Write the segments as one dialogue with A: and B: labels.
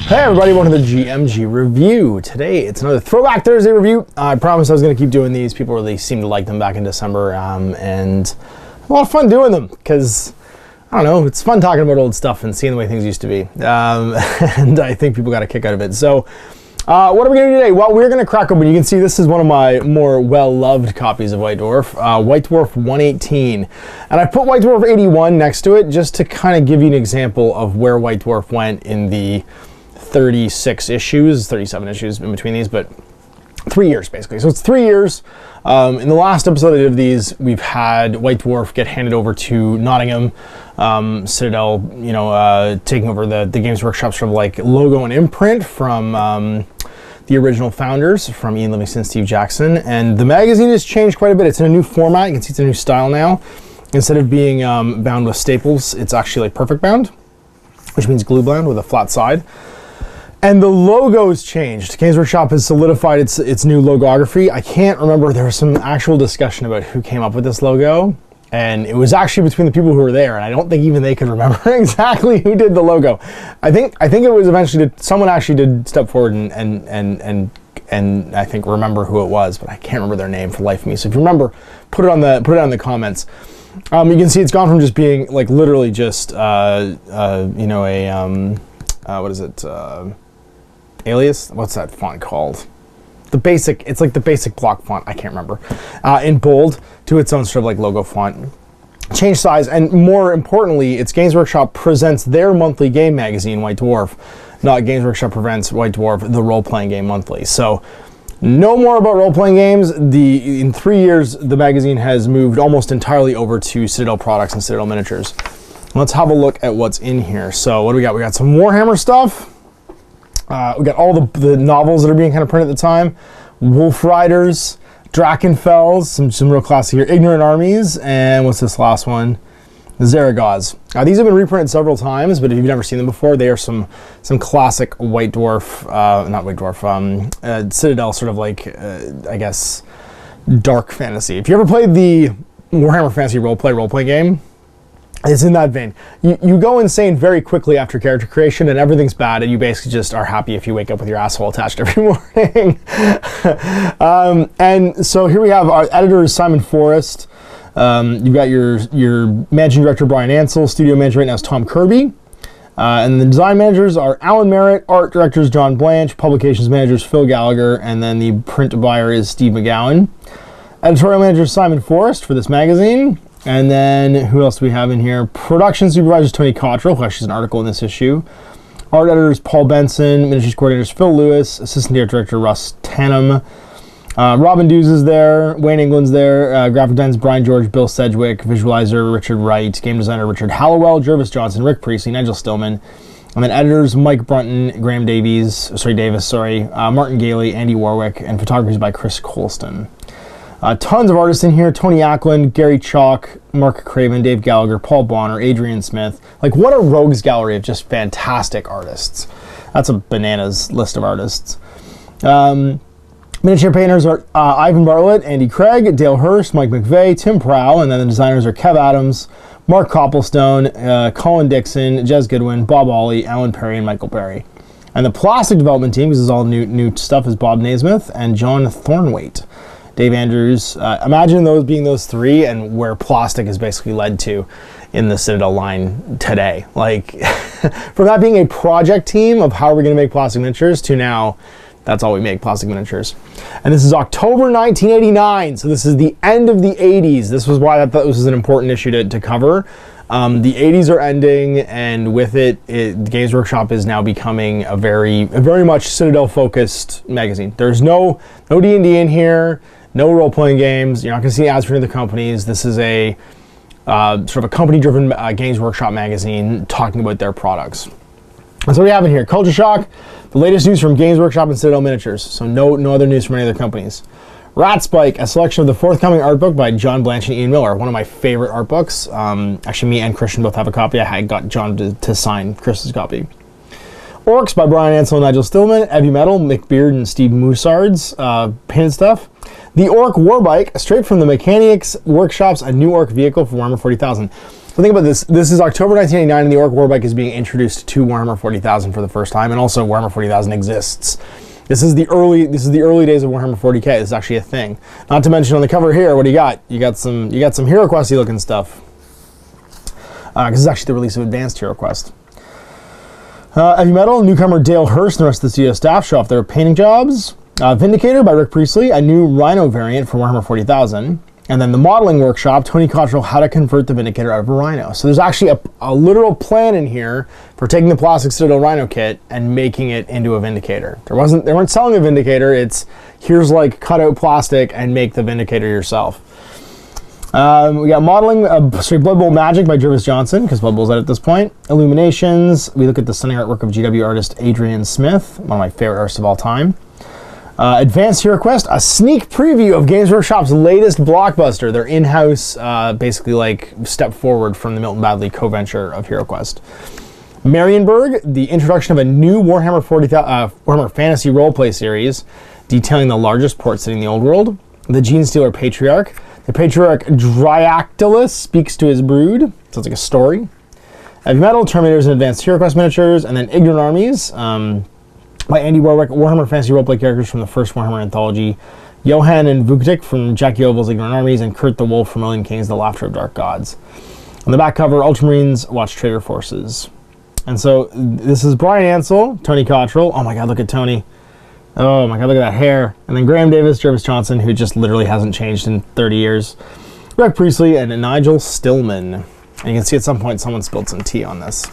A: Hey everybody, welcome to the GMG review. Today it's another Throwback Thursday review. I promised I was going to keep doing these. People really seemed to like them back in December, and a lot of fun doing them because, I don't know, it's fun talking about old stuff and seeing the way things used to be. And I think people got a kick out of it. So what are we going to do today? Well, we're going to crack open. You can see this is one of my more well-loved copies of White Dwarf, White Dwarf 118. And I put White Dwarf 81 next to it just to kind of give you an example of where White Dwarf went in the 36 issues, 37 issues in between these, but 3 years basically. So it's 3 years. In the last episode I did of these, we've had White Dwarf get handed over to Nottingham, Citadel, taking over the Games Workshop sort of like logo and imprint from the original founders, from Ian Livingston, Steve Jackson. And the magazine has changed quite a bit. It's in a new format. You can see it's a new style now. Instead of being bound with staples, it's actually like perfect bound, which means glue bound with a flat side. And the logo's changed. Games Workshop has solidified its new logography. I can't remember, there was some actual discussion about who came up with this logo, and it was actually between the people who were there, and I don't think even they could remember exactly who did the logo. I think it was eventually someone actually did step forward and I think remember who it was, but I can't remember their name for the life of me. So if you remember, put it on the comments. You can see it's gone from just being like literally just what is it? Alias? What's that font called? It's like the basic block font, I can't remember. In bold to its own sort of like logo font. Change size, and more importantly, it's Games Workshop presents their monthly game magazine, White Dwarf, not Games Workshop presents White Dwarf, the role-playing game monthly. So no more about role-playing games. In 3 years, the magazine has moved almost entirely over to Citadel products and Citadel miniatures. Let's have a look at what's in here. So what do we got? We got some Warhammer stuff. We got all the novels that are being kind of printed at the time. Wolf Riders, Drakenfels, some real classic here. Ignorant Armies, and what's this last one? Zaragoz. These have been reprinted several times, but if you've never seen them before, they are some classic White Dwarf, not White Dwarf, Citadel sort of like, I guess, dark fantasy. If you ever played the Warhammer Fantasy role-play game, it's in that vein. You go insane very quickly after character creation, and everything's bad, and you basically just are happy if you wake up with your asshole attached every morning. And so here we have our editors, Simon Forrest. You've got your managing director, Brian Ansell. Studio manager right now is Tom Kirby. And the design managers are Alan Merritt. Art directors, John Blanche. Publications managers, Phil Gallagher. And then the print buyer is Steve McGowan. Editorial manager, Simon Forrest for this magazine. And then, who else do we have in here? Production supervisor is Tony Cottrell, who actually has an article in this issue. Art editors, Paul Benson. Ministries coordinators, Phil Lewis. Assistant art director, Russ Tannum. Robin Dews is there. Wayne England's there. Graphic designers, Brian George, Bill Sedgwick. Visualizer, Richard Wright. Game designer, Richard Hallowell. Jervis Johnson, Rick Priestley, Nigel Stillman. And then editors, Mike Brunton, Graham Davis, Martin Gailey, Andy Warwick, and photography by Chris Colston. Tons of artists in here. Tony Ackland, Gary Chalk, Mark Craven, Dave Gallagher, Paul Bonner, Adrian Smith. Like, what a rogues gallery of just fantastic artists. That's a bananas list of artists. Miniature painters are Ivan Bartlett, Andy Craig, Dale Hurst, Mike McVeigh, Tim Prowl, and then the designers are Kev Adams, Mark Copplestone, Colin Dixon, Jez Goodwin, Bob Ollie, Alan Perry, and Michael Perry. And the plastic development team, because this is all new stuff, is Bob Naismith and John Thornwaite. Dave Andrews. Imagine those being those three and where plastic has basically led to in the Citadel line today. Like, from that being a project team of how we're going to make plastic miniatures to now, that's all we make, plastic miniatures. And this is October 1989, so this is the end of the 80s. This was why I thought this was an important issue to cover. The 80s are ending, and with it, Games Workshop is now becoming a very much Citadel-focused magazine. There's no D&D in here. No role-playing games. You're not going to see ads for any of the companies. This is a sort of a company-driven Games Workshop magazine talking about their products. And so what we have in here, Culture Shock, the latest news from Games Workshop and Citadel Miniatures. So no other news from any other companies. Rat Spike, a selection of the forthcoming art book by John Blanche and Ian Miller, one of my favorite art books. Actually, me and Christian both have a copy. I got John to sign Chris's copy. Orcs by Brian Ansell and Nigel Stillman. Heavy Metal, Mick Beard and Steve Moussard's painted stuff. The Orc Warbike, straight from the Mechanics Workshops, a new Orc vehicle for Warhammer 40,000. But think about this. This is October 1989, and the Orc Warbike is being introduced to Warhammer 40,000 for the first time, and also Warhammer 40,000 exists. This is the early days of Warhammer 40k. This is actually a thing. Not to mention on the cover here, what do you got? You got some Hero Questy looking stuff. Because this is actually the release of Advanced Hero Quest. Heavy Metal, newcomer Dale Hurst and the rest of the studio staff show off their painting jobs. Vindicator by Rick Priestley, a new Rhino variant for Warhammer 40,000. And then the modeling workshop, Tony Cottrell, how to convert the Vindicator out of a Rhino. So there's actually a literal plan in here for taking the plastic Citadel Rhino kit and making it into a Vindicator. They weren't selling a Vindicator, it's here's like cut out plastic and make the Vindicator yourself. We got modeling, Blood Bowl Magic by Jervis Johnson, because Blood Bowl's out at this point. Illuminations, we look at the stunning artwork of GW artist Adrian Smith, one of my favorite artists of all time. Advanced Hero Quest, a sneak preview of Games Workshop's latest blockbuster, their in-house, basically like step forward from the Milton Badley co-venture of Hero Quest. Marienburg, the introduction of a new Warhammer Fantasy roleplay series, detailing the largest port city in the old world. The Gene Stealer Patriarch. The Patriarch Dryactylus speaks to his brood. Sounds like a story. Heavy Metal, Terminators and Advanced Hero Quest miniatures, and then Ignorant Armies, by Andy Warwick, Warhammer Fantasy roleplay characters from the first Warhammer anthology, Johan and Vukitic from Jackie Oval's Ignorant Armies, and Kurt the Wolf from Million Kings, The Laughter of Dark Gods. On the back cover, Ultramarines Watch Traitor Forces. And so this is Brian Ansell, Tony Cottrell. Oh my god, look at Tony. Oh my god, look at that hair. And then Graham Davis, Jervis Johnson, who just literally hasn't changed in 30 years. Rick Priestley, and Nigel Stillman. And you can see at some point someone spilled some tea on this.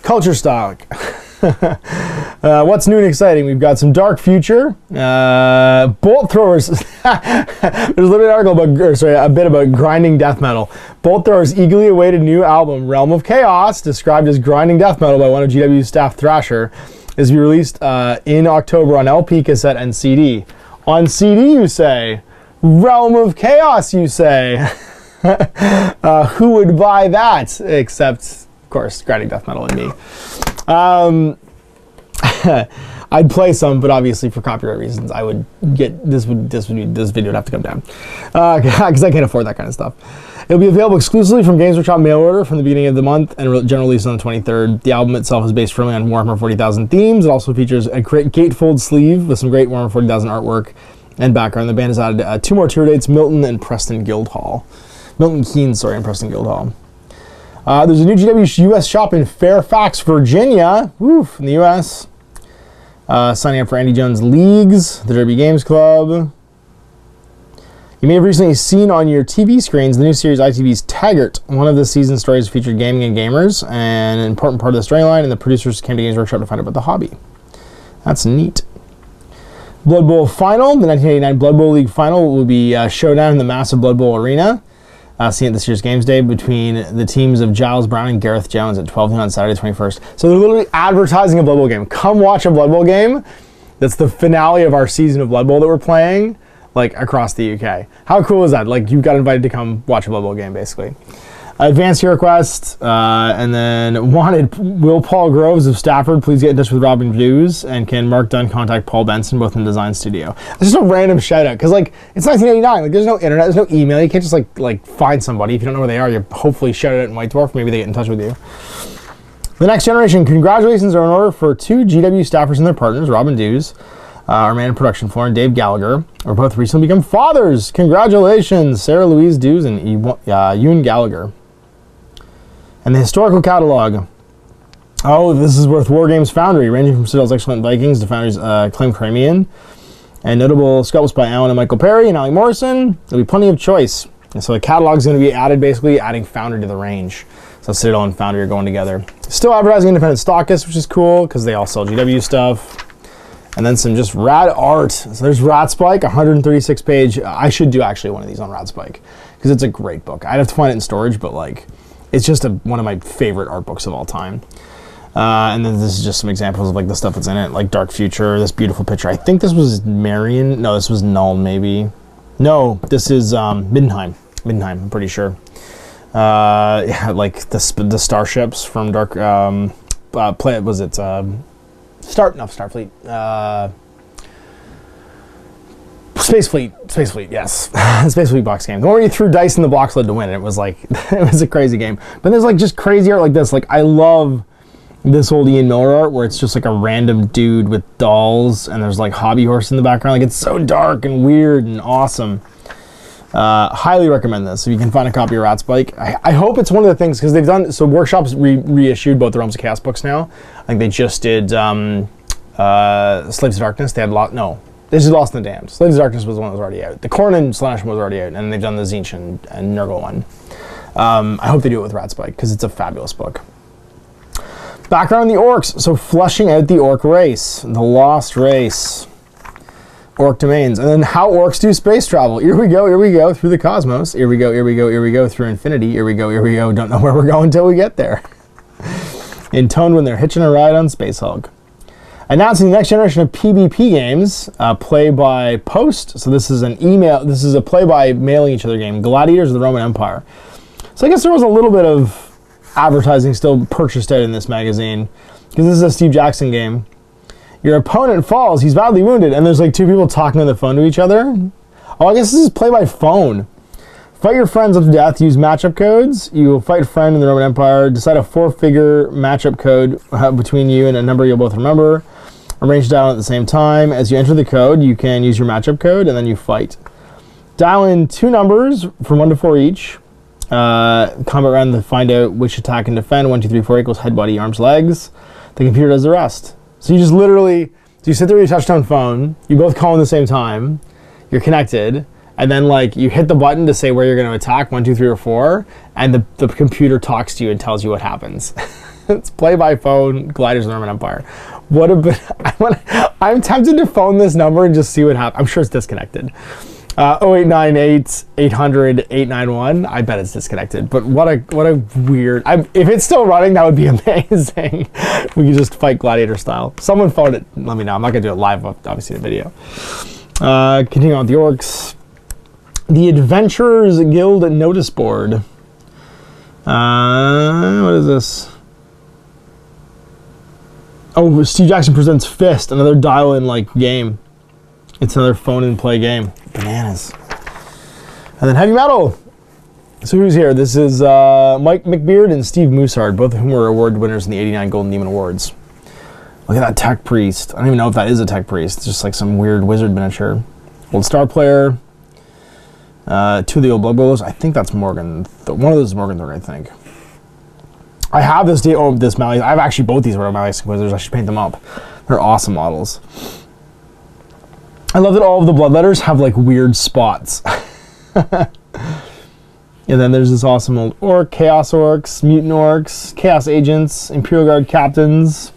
A: Culture Stock. What's new and exciting? We've got some Dark Future, Bolt Throwers. There's literally an article a bit about grinding death metal. Bolt Throwers' eagerly awaited new album, Realm of Chaos, described as grinding death metal by one of GW's staff, Thrasher, is to be released in October on LP, cassette, and CD. On CD, you say. Realm of Chaos, you say. Who would buy that? Except, of course, grinding death metal and me. I'd play some, but obviously for copyright reasons, I would get this video would have to come down because I can't afford that kind of stuff. It'll be available exclusively from Games Workshop mail order from the beginning of the month and general release on the 23rd. The album itself is based firmly on Warhammer 40,000 themes. It also features a gatefold sleeve with some great Warhammer 40,000 artwork and background. The band has added 2 more tour dates: Milton and Preston Guildhall. Milton Keynes, and Preston Guildhall. There's a new GW US shop in Fairfax, Virginia, in the US. Signing up for Andy Jones Leagues, the Derby Games Club. You may have recently seen on your TV screens the new series ITV's Taggart. One of the season stories featured gaming and gamers, and an important part of the storyline, and the producers came to Games Workshop to find out about the hobby. That's neat. Blood Bowl Final, the 1989 Blood Bowl League Final will be showdown in the massive Blood Bowl Arena. Seen at this year's Games Day between the teams of Giles Brown and Gareth Jones at 12 noon on Saturday 21st. So they're literally advertising a Blood Bowl game. Come watch a Blood Bowl game. That's the finale of our season of Blood Bowl that we're playing, like, across the UK. How cool is that? Like, you got invited to come watch a Blood Bowl game, basically. Advanced Hero Quest, and then wanted Will Paul Groves of Stafford, please get in touch with Robin Views, and can Mark Dunn contact Paul Benson, both in the design studio. It's just a random shout out, because like, it's 1989, like there's no internet, there's no email, you can't just like find somebody. If you don't know where they are, you hopefully shout it out in White Dwarf, maybe they get in touch with you. The Next Generation, congratulations are in order for 2 GW staffers and their partners, Robin Dews, our man in production floor, and Dave Gallagher, are both recently become fathers. Congratulations, Sarah Louise Dews and Ewan Gallagher. And the historical catalog. Oh, this is worth War Games Foundry, ranging from Citadel's Excellent Vikings to Foundry's Claim Crimean. And notable sculpts by Alan and Michael Perry and Ali Morrison. There'll be plenty of choice. And so the catalog's going to be added, basically adding Foundry to the range. So Citadel and Foundry are going together. Still advertising independent stockists, which is cool, because they all sell GW stuff. And then some just rad art. So there's Rat Spike, 136 page. I should do actually one of these on Rat Spike, because it's a great book. I'd have to find it in storage, but like, it's just one of my favorite art books of all time. And then this is just some examples of like the stuff that's in it, like Dark Future, this beautiful picture. I think this was Marion. No, this was Null, maybe. No, this is Middenheim. Middenheim, I'm pretty sure. Yeah, like the starships from Dark. Was it Starfleet? Space Fleet, yes. Space Fleet box game. The one where you threw dice in the box lid to win. It was like, it was a crazy game. But there's like just crazy art like this. Like I love this old Ian Miller art where it's just like a random dude with dolls and there's like hobby horse in the background. Like it's so dark and weird and awesome. Highly recommend this if you can find a copy of Rat Spike. I hope it's one of the things, because they've done, so Workshop's reissued both the Realms of Chaos books now. I think they just did Slaves of Darkness. They had they just Lost in the Damned. Slaves of Darkness was the one that was already out. The Khorne and Slaanesh was already out, and they've done the Tzeentch and Nurgle one. I hope they do it with Rat Spike, because it's a fabulous book. Background on the orcs. So fleshing out the orc race, the lost race. Orc domains, and then how orcs do space travel. Here we go through the cosmos. Here we go through infinity. Here we go. Don't know where we're going until we get there. Intoned when they're hitching a ride on Space Hulk. Announcing the next generation of PvP games, play by post. So this is an email. This is a play by mailing each other game. Gladiators of the Roman Empire. So I guess there was a little bit of advertising still purchased out in this magazine, because this is a Steve Jackson game. Your opponent falls, he's badly wounded, and there's like two people talking on the phone to each other. Oh, I guess this is play by phone. Fight your friends up to death, use matchup codes. You will fight a friend in the Roman Empire, decide a 4-figure matchup code between you and a number you'll both remember. Arrange dial at the same time. As you enter the code, you can use your matchup code, and then you fight. Dial in 2 numbers from 1 to 4 each. Combat round to find out which attack and defend. 1, 2, 3, 4 equals head, body, arms, legs. The computer does the rest. So you just literally, you sit there with your touchtone phone, you both call at the same time, you're connected, and then like you hit the button to say where you're going to attack, 1, 2, 3, or 4, and the computer talks to you and tells you what happens. It's play by phone, Gliders of the Roman Empire. What a bit, I'm tempted to phone this number and just see what happens. I'm sure it's disconnected. 0898 800 891. I bet it's disconnected. But what a weird. If it's still running, that would be amazing. We could just fight gladiator style. Someone phone it. Let me know. I'm not gonna do it live. Obviously, the video. Continuing on with the orcs. The Adventurers Guild notice board. What is this? Oh, Steve Jackson presents Fist, another dial-in like game. It's another phone-and-play game. Bananas. And then Heavy Metal. So who's here? This is Mike McBeard and Steve Mooseheart, both of whom were award winners in the 89 Golden Demon Awards. Look at that Tech Priest. I don't even know if that is a Tech Priest. It's just like some weird wizard miniature. Old Star Player. 2 of the old Blood Bowlers. I think that's Morgan. One of those is Morgan Thorne, I think. I have this Malleus. I have actually both these were Malleus Inquisitors. I should paint them up. They're awesome models. I love that all of the bloodletters have like weird spots. And then there's this awesome old orc, Chaos Orcs, Mutant Orcs, Chaos Agents, Imperial Guard Captains.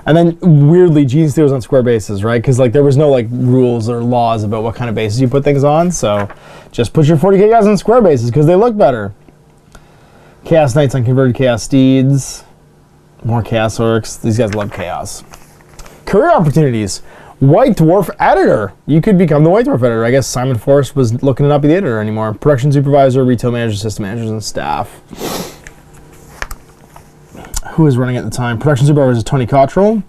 A: And then weirdly, Gene Stealers on square bases, right? Because like there was no like rules or laws about what kind of bases you put things on. So just put your 40k guys on square bases because they look better. Chaos Knights on converted Chaos Steeds. More Chaos Orcs. These guys love chaos. Career opportunities. White Dwarf editor. You could become the White Dwarf editor. I guess Simon Forrest was looking to not be the editor anymore. Production supervisor, retail manager, system managers, and staff. Who was running at the time? Production supervisor was Tony Cottrell.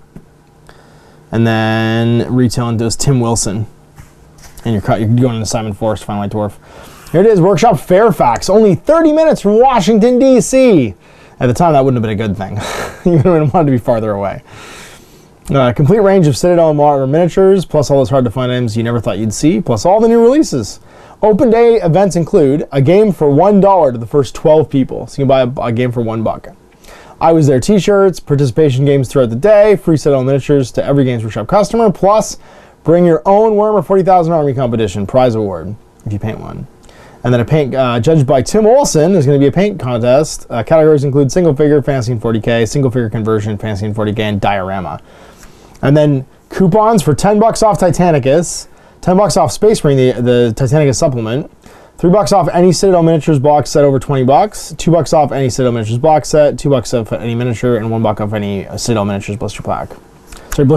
A: And then retail and was Tim Wilson. And you're going into Simon Forrest, final White Dwarf. Here it is, Workshop Fairfax. Only 30 minutes from Washington, D.C. At the time, that wouldn't have been a good thing. You would have wanted to be farther away. Complete range of Citadel and Martyr miniatures, plus all those hard-to-find items you never thought you'd see, plus all the new releases. Open day events include a game for $1 to the first 12 people. So you can buy a game for $1. I Was There t-shirts, participation games throughout the day, free Citadel miniatures to every Games Workshop customer, plus bring your own Warhammer 40,000 Army competition prize award if you paint one. And then a paint judged by Tim Olson. There's going to be a paint contest. Categories include single figure, fantasy and 40k, single figure conversion, fantasy and 40k, and diorama. And then coupons for $10 off Titanicus, $10 off Space Marine, the Titanicus supplement, $3 off any Citadel miniatures box set over $20, $2 off any Citadel miniatures box set, $2 off any miniature, and $1 off any Citadel miniatures blister pack. Sorry,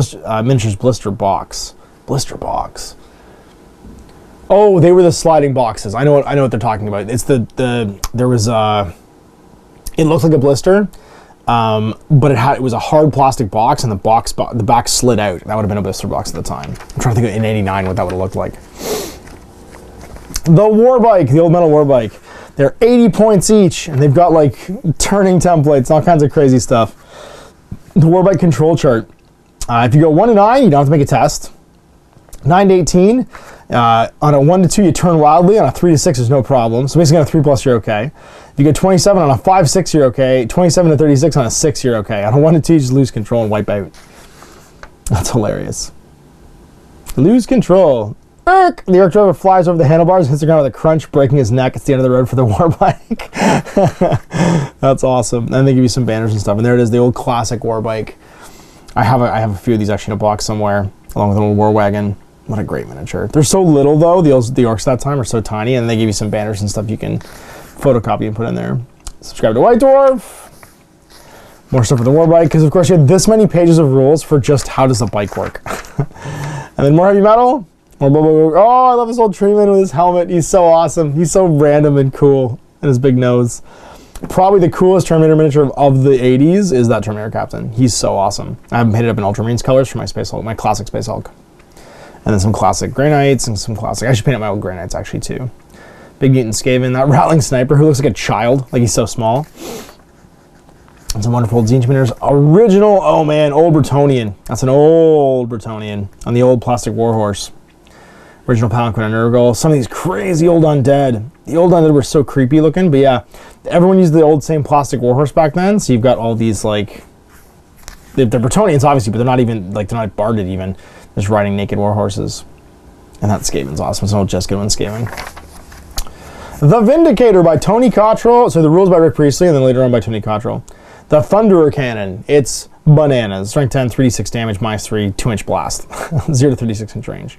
A: miniatures blister box. Blister box. Oh, they were the sliding boxes. I know what they're talking about. It's there was it looked like a blister, but it was a hard plastic box, and the back slid out. That would have been a blister box at the time. I'm trying to think in '89 what that would have looked like. The war bike, the old metal war bike. They're 80 points each, and they've got like turning templates, all kinds of crazy stuff. The war bike control chart. If you go 1 to 9, you don't have to make a test. 9 to 18, on a 1 to 2, you turn wildly. On a 3 to 6, there's no problem. So basically on a 3 plus, you're okay. If you go 27 on a 5, 6, you're okay. 27 to 36 on a 6, you're okay. On a 1 to 2, you just lose control and wipe out. That's hilarious. Lose control. Irk! The Irk driver flies over the handlebars, hits the ground with a crunch, breaking his neck. It's the end of the road for the war bike. That's awesome. And they give you some banners and stuff. And there it is, the old classic war bike. I have a few of these actually in a box somewhere, along with an old war wagon. What a great miniature. They're so little though, the Orcs that time are so tiny, and they give you some banners and stuff you can photocopy and put in there. Subscribe to White Dwarf. More stuff for the war bike, because of course you had this many pages of rules for just how does the bike work. And then more heavy metal. More blah, blah, blah. Oh, I love this old treeman with his helmet. He's so awesome. He's so random and cool, and his big nose. Probably the coolest Terminator miniature of the 80s is that Terminator Captain. He's so awesome. I have painted up in Ultramarines colors for my Space Hulk, my classic Space Hulk. And then some classic Grey Knights and some classic... I should paint up my old Grey Knights actually too. Big Mutant Skaven, that Rattling Sniper who looks like a child, like he's so small. And some wonderful old Zinch miniatures. Original, oh man, old Bretonnian. That's an old Bretonnian on the old plastic warhorse. Original Palanquin and Nurgle. Some of these crazy old undead. The old undead were so creepy looking, but yeah, everyone used the old same plastic warhorse back then, so you've got all these like... They're Bretonnians obviously, but they're not even, like, they're not barded even. They're just riding naked warhorses. And that Skaven's awesome. It's an old Jessica Wynn Skaven. The Vindicator by Tony Cottrell. So the rules by Rick Priestley, and then later on by Tony Cottrell. The Thunderer Cannon. It's bananas. Strength 10, 3d6 damage, -3, 2-inch blast. 0 to 36-inch range.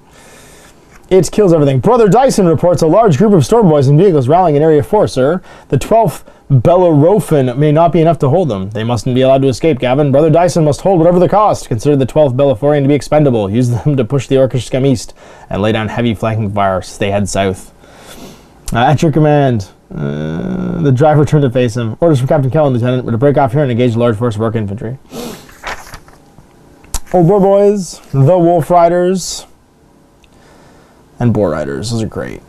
A: It kills everything. Brother Dyson reports a large group of store boys and vehicles rallying in Area 4, sir. The 12th Bellerophon may not be enough to hold them. They mustn't be allowed to escape, Gavin. Brother Dyson must hold whatever the cost. Consider the 12th Bellephorian to be expendable. Use them to push the Orcish scum east and lay down heavy flanking fire. Stay head south. At your command. The driver turned to face him. Orders from Captain Kellen, Lieutenant, were to break off here and engage a large force of Orc infantry. Old Boar Boys. The Wolf Riders. And Boar Riders. Those are great.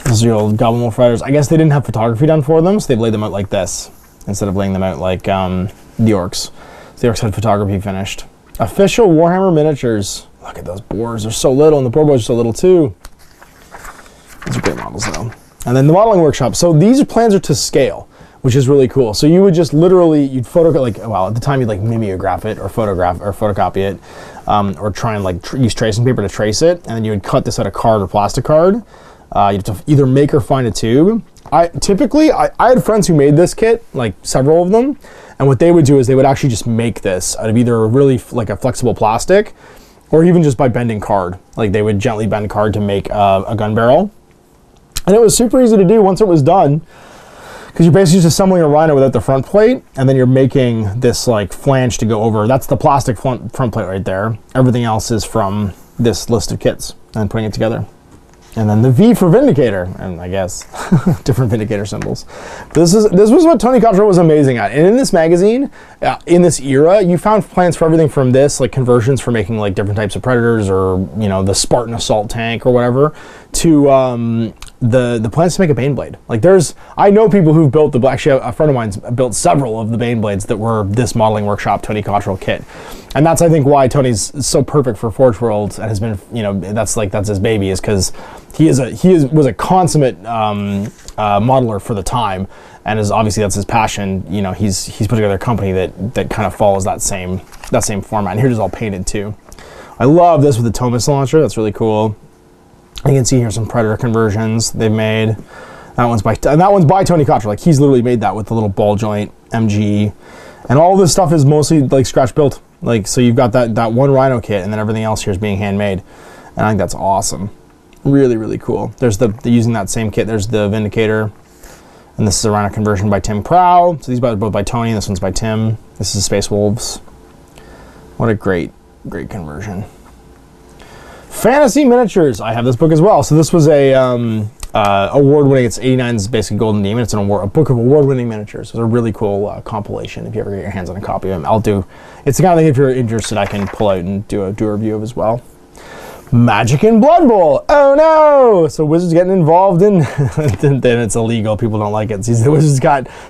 A: Those are your old Goblin Wolf Riders. I guess they didn't have photography done for them, so they've laid them out like this instead of laying them out like the Orcs. So the Orcs had photography finished. Official Warhammer miniatures. Look at those boars. They're so little, and the Boar Boys are so little too. These are great models though. And then the modeling workshop. So these plans are to scale, which is really cool. So you would just literally, you'd well, at the time you'd like mimeograph it or photocopy it, or try and like use tracing paper to trace it, and then you would cut this out of card or plastic card. You have to either make or find a tube. I had friends who made this kit, like several of them, and what they would do is they would actually just make this out of either a really like a flexible plastic, or even just by bending card. Like they would gently bend card to make a gun barrel. And it was super easy to do once it was done, because you're basically just assembling a Rhino without the front plate, and then you're making this like flange to go over. That's the plastic front plate right there. Everything else is from this list of kits and putting it together. And then the V for Vindicator, and I guess different Vindicator symbols. This was what Tony Cottrell was amazing at. And in this magazine, in this era, you found plans for everything from this, like conversions for making like different types of Predators, or you know the Spartan assault tank or whatever, to the plans to make a Baneblade. Like I know people who've built actually a friend of mine's built several of the Baneblades that were this modeling workshop Tony Cottrell kit. And that's I think why Tony's so perfect for Forge World and has been, you know, that's his baby, is because was a consummate modeler for the time, and obviously that's his passion. You know, he's put together a company that kind of follows that same format. And here's all painted too. I love this with the tow missile launcher. That's really cool. You can see here some Predator conversions they've made. That one's by Tony Cottrell. Like he's literally made that with the little ball joint MG, and all this stuff is mostly like scratch built. Like so you've got that one Rhino kit, and then everything else here is being handmade. And I think that's awesome. Really, really cool. There's using that same kit. There's the Vindicator, and this is a Rhino conversion by Tim Prow. So these are both by Tony, and this one's by Tim. This is Space Wolves. What a great conversion. Fantasy Miniatures. I have this book as well. So this was a award-winning. It's 89's basically Golden Demon. It's a book of award-winning miniatures. It's a really cool compilation. If you ever get your hands on a copy of them, it's the kind of thing, if you're interested, I can pull out and do a review of as well. Magic and Blood Bowl. Oh no! So Wizards getting involved in, then it's illegal. People don't like it. So the Wizards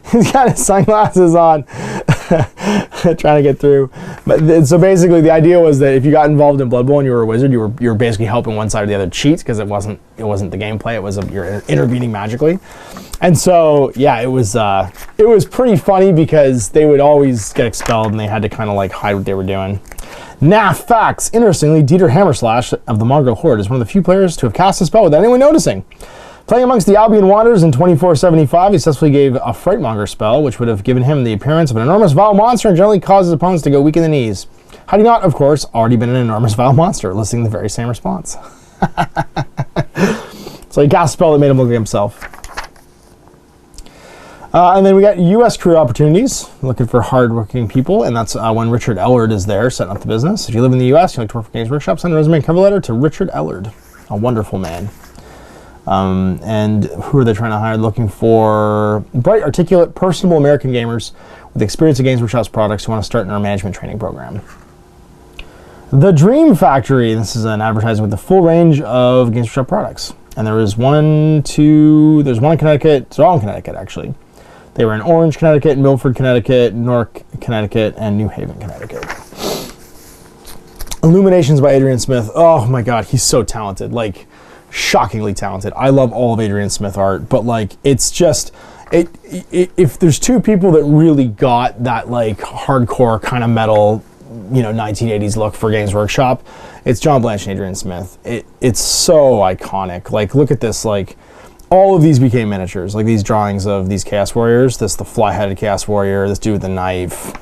A: he's got his sunglasses on, trying to get through. But so basically, the idea was that if you got involved in Blood Bowl and you were a wizard, you were basically helping one side or the other cheat, because it wasn't the gameplay. It was you're intervening magically. And so yeah, it was pretty funny because they would always get expelled and they had to kind of like hide what they were doing. Facts. Interestingly, Dieter Hammerslash of the Mongrel Horde is one of the few players to have cast a spell without anyone noticing. Playing amongst the Albion Wanderers in 2475, he successfully gave a Frightmonger spell, which would have given him the appearance of an enormous vile monster and generally caused his opponents to go weak in the knees. Had he not, of course, already been an enormous vile monster, eliciting the very same response. So he cast a spell that made him look like himself. And then we got U.S. career opportunities, looking for hard-working people, and that's when Richard Ellard is there, setting up the business. If you live in the U.S., you like to work for Games Workshop, send a resume and cover letter to Richard Ellard, a wonderful man. And who are they trying to hire? Looking for bright, articulate, personable American gamers with experience of Games Workshop's products who want to start in our management training program. The Dream Factory. This is an advertisement with the full range of Games Workshop products. And there's one in Connecticut. They're all in Connecticut, actually. They were in Orange, Connecticut, Milford, Connecticut, Newark, Connecticut, and New Haven, Connecticut. Illuminations by Adrian Smith. Oh my God, he's so talented. Like, shockingly talented. I love all of Adrian Smith art, but like, it's just, if there's two people that really got that like hardcore kind of metal, 1980s look for Games Workshop, it's John Blanche and Adrian Smith. It's so iconic. Like, look at this, like, all of these became miniatures, like these drawings of these Chaos Warriors, the fly-headed Chaos Warrior, this dude with the knife,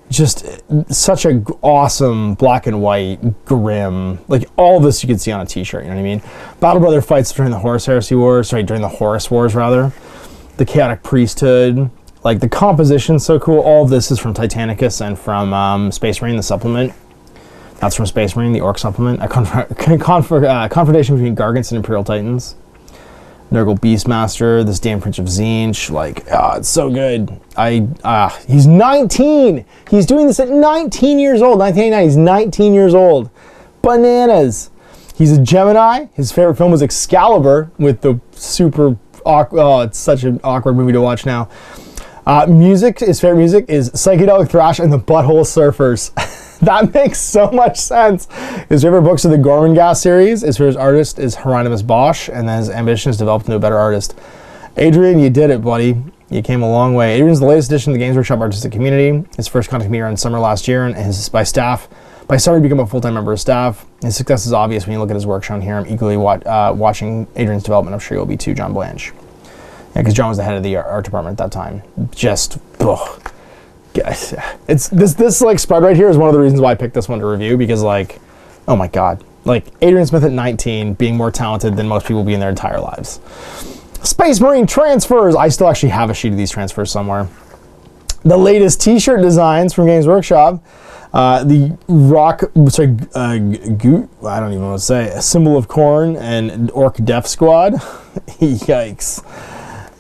A: just such a awesome black and white, grim, like all of this you could see on a t-shirt, you know what I mean? Battle Brother fights during the Horus Wars rather, the Chaotic Priesthood, like the composition's so cool. All of this is from Titanicus and from Space Marine, the supplement. That's from Space Marine, the Orc supplement. A confrontation between Gargants and Imperial Titans. Nurgle Beastmaster, this damn Prince of Tzeentch, like, it's so good. He's 19! He's doing this at 19 years old, 1989, he's 19 years old. Bananas! He's a Gemini. His favorite film was Excalibur, with the super awkward, it's such an awkward movie to watch now. His favorite music is Psychedelic Thrash and the Butthole Surfers. That makes so much sense. His favorite books are the Gormenghast series. His favorite artist is Hieronymus Bosch, and then his ambition is to develop into a better artist. Adrian, you did it, buddy. You came a long way. Adrian's the latest addition to the Games Workshop artistic community. His first contact with me around summer last year, and by summer he became a full-time member of staff. His success is obvious when you look at his work shown here. I'm eagerly watching Adrian's development. I'm sure you'll be too, John Blanche. Yeah, because John was the head of the art department at that time. Just, ugh. It's this like spread right here is one of the reasons why I picked this one to review, because like, oh my God, like Adrian Smith at 19 being more talented than most people be in their entire lives. Space Marine transfers. I still actually have a sheet of these transfers somewhere. The latest t-shirt designs from Games Workshop. The I don't even know what to say. A Symbol of Corn and Orc Death Squad. Yikes.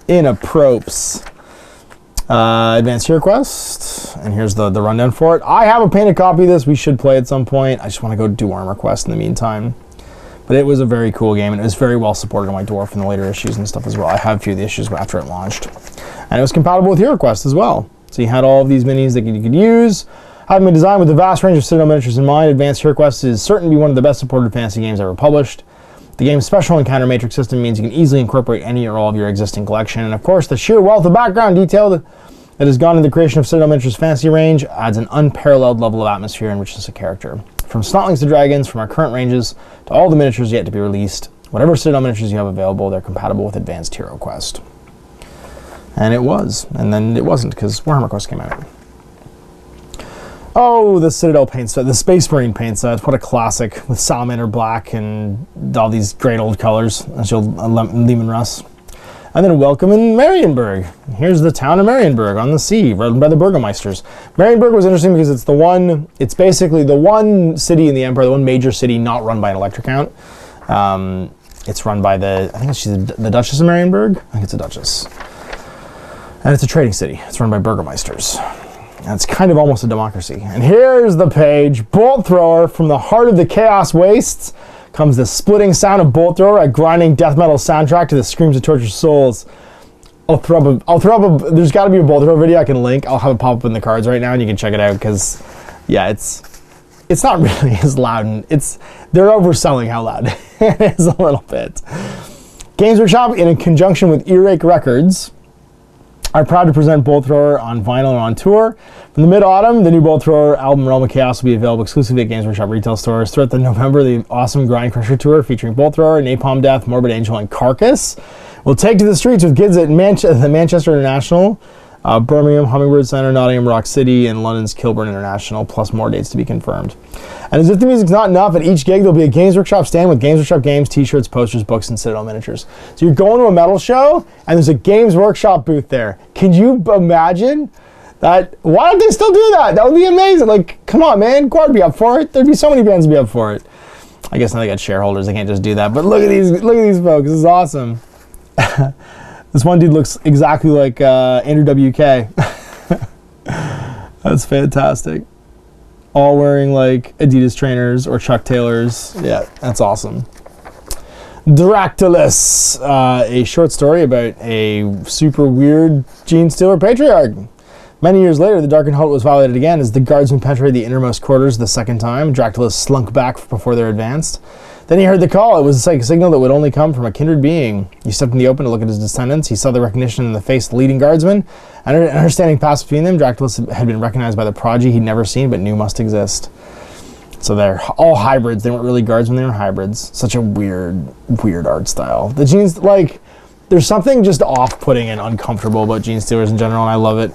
A: Inappropriate. Advanced Hero Quest, and here's the rundown for it. I have a painted copy of this. We should play at some point. I just want to go do Armor Quest in the meantime. But it was a very cool game, and it was very well supported in White Dwarf in the later issues and stuff as well. I have a few of the issues after it launched. And it was compatible with Hero Quest as well. So you had all of these minis that you could use. Having been designed with a vast range of Citadel miniatures in mind, Advanced Hero Quest is certain to be one of the best supported fantasy games ever published. The game's special encounter matrix system means you can easily incorporate any or all of your existing collection. And of course, the sheer wealth of background detail that has gone into the creation of Citadel Miniatures fantasy range adds an unparalleled level of atmosphere and richness of character. From Snotlings to Dragons, from our current ranges to all the miniatures yet to be released, whatever Citadel Miniatures you have available, they're compatible with Advanced Hero Quest. And it was. And then it wasn't, because Warhammer Quest came out. Oh, the Citadel paint set, the Space Marine paint set. What a classic, with Salamander Black and all these great old colors. That's your Lehman Russ. And then welcome in Marienburg. Here's the town of Marienburg on the sea, run by the Burgomeisters. Marienburg was interesting because it's basically the one city in the Empire, the one major city not run by an electric count. It's run by I think she's the Duchess of Marienburg. I think it's a Duchess. And it's a trading city. It's run by Burgermeisters. And it's kind of almost a democracy. And here's the page. Bolt Thrower. From the heart of the Chaos Wastes comes the splitting sound of Bolt Thrower, a grinding death metal soundtrack to the screams of tortured souls. I'll throw up a, there's got to be a Bolt Thrower video I can link. I'll have it pop up in the cards right now and you can check it out because, yeah, it's not really as loud, and they're overselling how loud it is a little bit. Games Workshop, in conjunction with Earache Records, are proud to present Bolt Thrower on vinyl and on tour. From the mid-autumn, the new Bolt Thrower album Realm of Chaos will be available exclusively at Games Workshop retail stores. Throughout the November, the awesome Grind Crusher Tour featuring Bolt Thrower, Napalm Death, Morbid Angel, and Carcass will take to the streets with kids at the Manchester International, Birmingham, Hummingbird Centre, Nottingham, Rock City, and London's Kilburn International, plus more dates to be confirmed. And as if the music's not enough, at each gig there'll be a Games Workshop stand with Games Workshop games, t-shirts, posters, books, and Citadel miniatures. So you're going to a metal show, and there's a Games Workshop booth there. Can you imagine that? Why don't they still do that? That would be amazing. Like, come on, man. Guard would be up for it. There'd be so many bands to be up for it. I guess now they got shareholders. They can't just do that. But look at these folks. This is awesome. This one dude looks exactly like Andrew WK. That's fantastic. All wearing like Adidas trainers or Chuck Taylors. Yeah, that's awesome. Dractylus, a short story about a super weird Gene Stealer patriarch. Many years later, the Darkened Halt was violated again as the guardsmen penetrated the innermost quarters the second time. Dractylus slunk back before they advanced. Then he heard the call. It was like a signal that would only come from a kindred being. He stepped in the open to look at his descendants. He saw the recognition in the face of the leading guardsman. And understanding passed between them, Dractylus had been recognized by the prodigy he'd never seen but knew must exist. So they're all hybrids. They weren't really guardsmen, they were hybrids. Such a weird art style. The Genes, like, there's something just off-putting and uncomfortable about Gene Stealers in general, and I love it.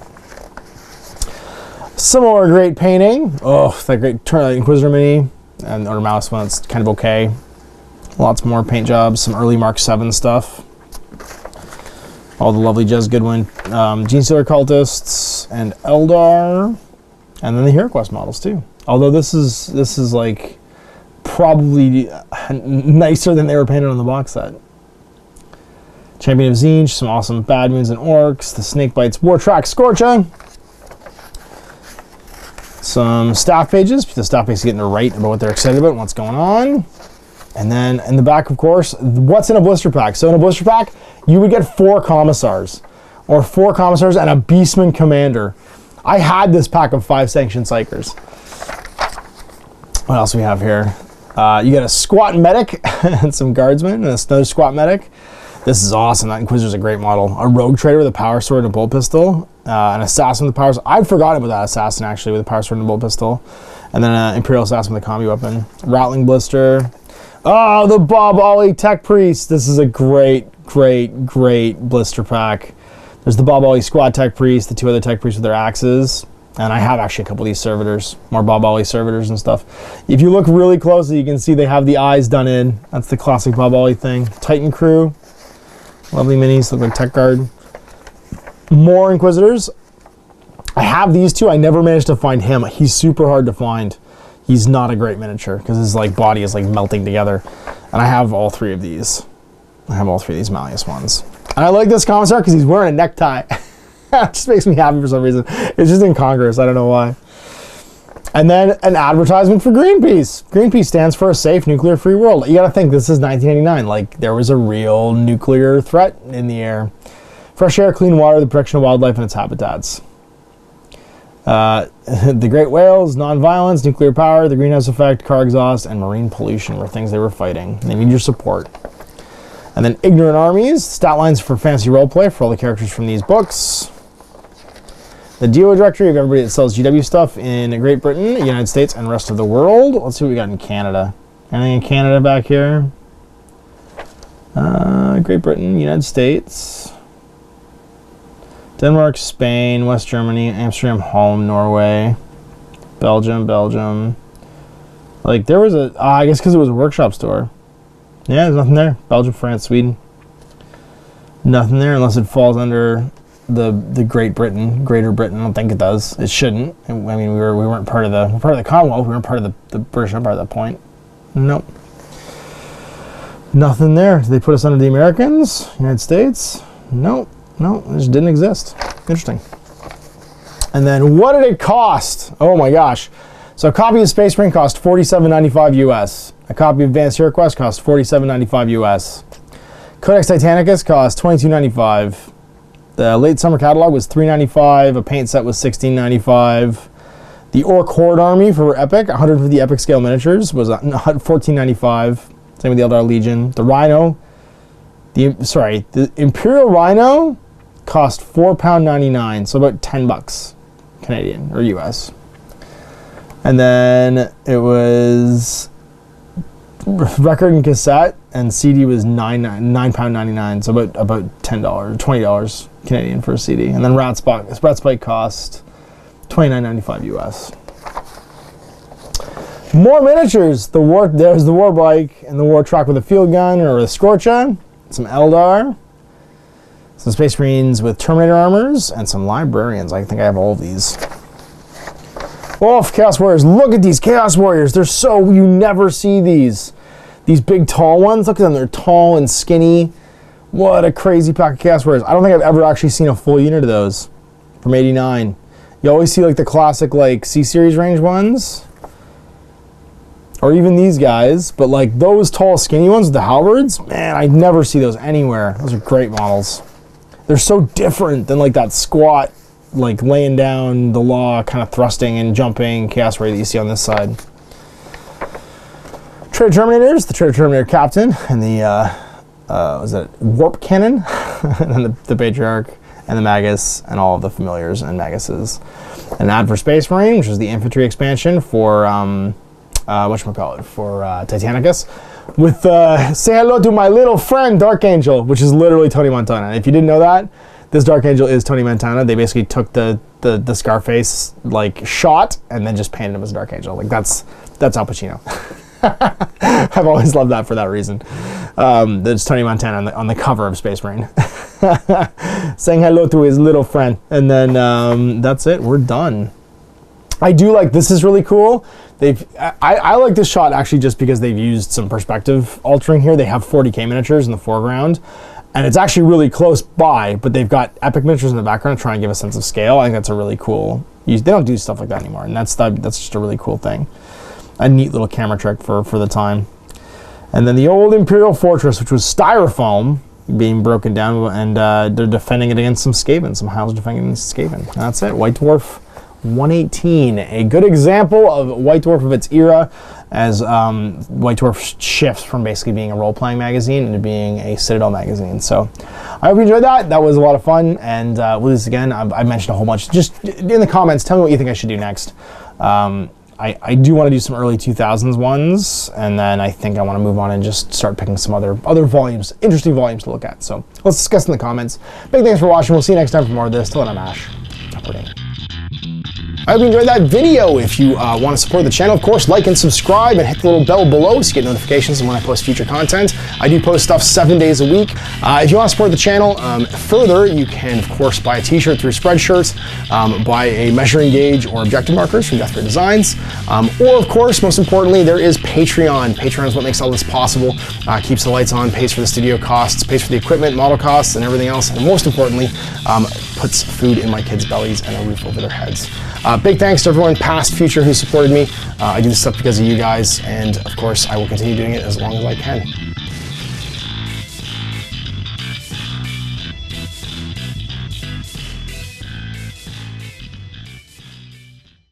A: Some more great painting. Oh, that great Inquisitor mini. Or mouse one that's kind of okay. Lots more paint jobs, some early Mark 7 stuff. All the lovely Jez Goodwin Gene Stealer cultists and Eldar, and then the HeroQuest models too. Although this is like probably nicer than they were painted on the box set. Champion of Zinj, some awesome Bad Moons and Orcs, the Snakebites War Track Scorcha. Some staff pages. The staff pages getting to write about what they're excited about and what's going on. And then in the back, of course, what's in a blister pack. So in a blister pack, you would get 4 commissars. Or 4 commissars and a Beastman commander. I had this pack of 5 sanctioned psychers. What else we have here? You get a squat medic and some guardsmen and another squat medic. This is awesome. That Inquisitor's a great model. A rogue trader with a power sword and a bolt pistol. An assassin with a power sword. I'd forgotten about that assassin actually with a power sword and a bolt pistol. And then an Imperial assassin with a combi weapon. Rattling blister. Oh, the Bob Ollie Tech Priest. This is a great blister pack. There's the Bob Ollie Squad Tech Priest, the 2 other Tech Priests with their axes. And I have actually a couple of these servitors, more Bob Ollie servitors and stuff. If you look really closely, you can see they have the eyes done in. That's the classic Bob Ollie thing. Titan Crew. Lovely minis, look like Tech Guard. More Inquisitors. I have these 2. I never managed to find him. He's super hard to find. He's not a great miniature because his like body is like melting together. And I have all 3 of these. I have all 3 of these Malleus ones. And I like this commissar because he's wearing a necktie. It just makes me happy for some reason. It's just incongruous. I don't know why. And then an advertisement for Greenpeace. Greenpeace stands for a safe, nuclear-free world. You gotta think, this is 1989. Like, there was a real nuclear threat in the air. Fresh air, clean water, the protection of wildlife and its habitats. The great whales, non-violence, nuclear power, the greenhouse effect, car exhaust, and marine pollution were things they were fighting. They need your support. And then ignorant armies, stat lines for fantasy roleplay for all the characters from these books. The DO directory of everybody that sells GW stuff in Great Britain, United States, and rest of the world. Let's see what we got in Canada. Anything in Canada back here? Great Britain, United States, Denmark, Spain, West Germany, Amsterdam, Holland, Norway, Belgium. Like there was a, I guess because it was a workshop store. Yeah, there's nothing there. Belgium, France, Sweden. Nothing there unless it falls under the Greater Britain. I don't think it does. It shouldn't. I mean, we weren't part of the Commonwealth. We weren't part of the British Empire at that point. Nope. Nothing there. Did they put us under the Americans? United States? No, it just didn't exist. Interesting. And then what did it cost? Oh my gosh. So a copy of Space Marine cost $47.95 US. A copy of Advanced Hero Quest cost $47.95 US. Codex Titanicus cost $22.95. The late summer catalog was $3.95. A paint set was $16.95. The Orc Horde Army for Epic, 150 Epic scale miniatures, was $14.95. Same with the Eldar Legion. The Rhino, the Imperial Rhino cost £4.99, so about $10 Canadian or US. And then it was record and cassette, and CD was £9.99, so about $10, $20 Canadian for a CD. And then Rat Spike cost $29.95 US. More miniatures. There's the War Bike and the War Truck with a field gun or a Scorcha. Some Eldar. Some Space Marines with Terminator armors, and some Librarians. I think I have all of these. Oh, Chaos Warriors. Look at these Chaos Warriors. They're so, you never see these. These big tall ones. Look at them. They're tall and skinny. What a crazy pack of Chaos Warriors. I don't think I've ever actually seen a full unit of those from '89. You always see like the classic like C-Series range ones. Or even these guys. But like those tall skinny ones with the halberds, man, I never see those anywhere. Those are great models. They're so different than like that squat, like laying down the law, kind of thrusting and jumping Chaos Warrior that you see on this side. Traitor Terminators, the Traitor Terminator Captain, and the was it Warp Cannon, and then the Patriarch, and the Magus, and all of the Familiars and Maguses. An ad for Space Marine, which is the infantry expansion for for Titanicus, with say hello to my little friend Dark Angel, which is literally Tony Montana. And if you didn't know that, this Dark Angel is Tony Montana. They basically took the Scarface like shot and then just painted him as Dark Angel. Like that's Al Pacino. I've always loved that for that reason. There's Tony Montana on the cover of Space Marine, saying hello to his little friend, and then that's it. We're done. I do like, this is really cool. I like this shot actually just because they've used some perspective altering here. They have 40K miniatures in the foreground, and it's actually really close by, but they've got epic miniatures in the background to try and give a sense of scale. I think that's a really cool, they don't do stuff like that anymore, and that's just a really cool thing. A neat little camera trick for the time. And then the old Imperial Fortress, which was styrofoam, being broken down, and they're defending it against some Skaven. Some Hiles defending against Skaven. And that's it. White Dwarf 118. A good example of White Dwarf of its era, as White Dwarf shifts from basically being a role-playing magazine into being a Citadel magazine. So I hope you enjoyed that. That was a lot of fun. And we'll do this again. I mentioned a whole bunch. Just in the comments, tell me what you think I should do next. I do want to do some early 2000s ones, and then I think I want to move on and just start picking some other volumes, interesting volumes to look at. So let's discuss in the comments. Big thanks for watching. We'll see you next time for more of this. Till then, I'm Ash. I hope you enjoyed that video. If you want to support the channel, of course, like and subscribe and hit the little bell below so you get notifications when I post future content. I do post stuff 7 days a week. If you want to support the channel further, you can, of course, buy a t-shirt through Spreadshirts, buy a measuring gauge or objective markers from Death Ray Designs, or, of course, most importantly, there is Patreon. Patreon is what makes all this possible, keeps the lights on, pays for the studio costs, pays for the equipment, model costs, and everything else, and most importantly, puts food in my kids' bellies and a roof over their heads. Big thanks to everyone, past, future, who supported me. I do this stuff because of you guys, and of course, I will continue doing it as long as I can.